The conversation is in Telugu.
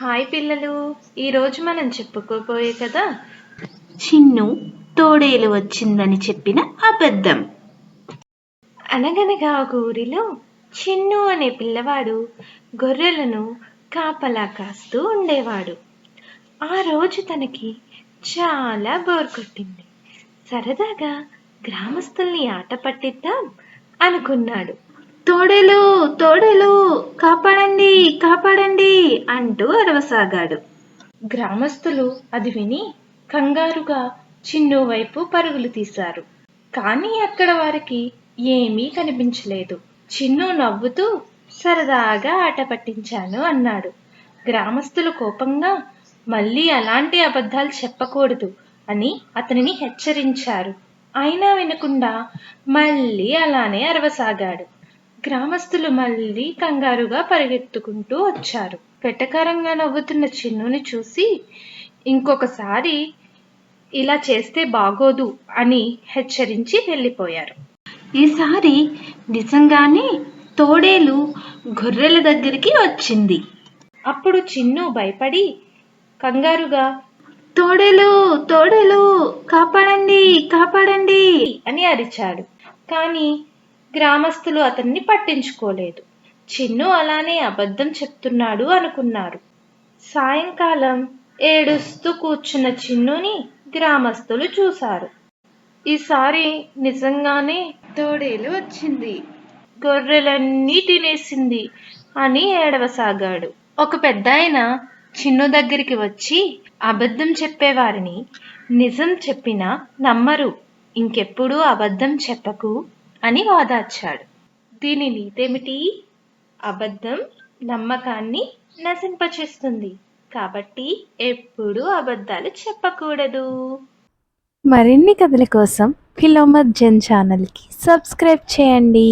హాయ్ పిల్లలు, ఈరోజు మనం చెప్పుకోబోయే కదా చిన్ను తోడేలు వచ్చిందని చెప్పిన అబద్ధం. అనగనగా ఒక ఊరిలో చిన్ను అనే పిల్లవాడు గొర్రెలను కాపలా కాస్తూ ఉండేవాడు. ఆ రోజు తనకి చాలా బోర్ కొట్టింది. సరదాగా గ్రామస్తుల్ని ఆట పట్టిద్దాం అనుకున్నాడు. తోడేలు తోడేలు కాపాడండి కాపాడండి అంటూ అరవసాగాడు. గ్రామస్తులు అది విని కంగారుగా చిన్ను వైపు పరుగులు తీశారు. కానీ అక్కడ వారికి ఏమీ కనిపించలేదు. చిన్ను నవ్వుతూ సరదాగా ఆట పట్టించాను అన్నాడు. గ్రామస్తులు కోపంగా మళ్ళీ అలాంటి అబద్ధాలు చెప్పకూడదు అని అతనిని హెచ్చరించారు. అయినా వినకుండా మళ్ళీ అలానే అరవసాగాడు. గ్రామస్తులు మళ్ళీ కంగారుగా పరిగెత్తుకుంటూ వచ్చారు. వెటకారంగా నవ్వుతున్న చిన్నుని చూసి ఇంకొకసారి ఇలా చేస్తే బాగోదు అని హెచ్చరించి వెళ్ళిపోయారు. ఈసారి నిజంగానే తోడేలు గొర్రెల దగ్గరికి వచ్చింది. అప్పుడు చిన్ను భయపడి కంగారుగా తోడేలు తోడేలు కాపాడండి కాపాడండి అని అరిచాడు. కానీ గ్రామస్తులు అతన్ని పట్టించుకోలేదు. చిన్ను అలానే అబద్ధం చెప్తున్నాడు అనుకున్నారు. సాయంకాలం ఏడుస్తూ కూర్చున్న చిన్నుని గ్రామస్తులు చూశారు. ఈసారి నిజంగానే తోడేలు వచ్చింది, గొర్రెలన్నీ తినేసింది అని ఏడవసాగాడు. ఒక పెద్దాయన చిన్ను దగ్గరికి వచ్చి అబద్ధం చెప్పేవారిని నిజం చెప్పినా నమ్మరు, ఇంకెప్పుడూ అబద్ధం చెప్పకు అని వాదార్చాడు. దీని నీతేమిటి? అబద్ధం నమ్మకాన్ని నశింపచేస్తుంది, కాబట్టి ఎప్పుడూ అబద్ధాలు చెప్పకూడదు. మరిన్ని కథల కోసం ఫిలోమత్ జెన్ ఛానల్కి సబ్స్క్రైబ్ చేయండి.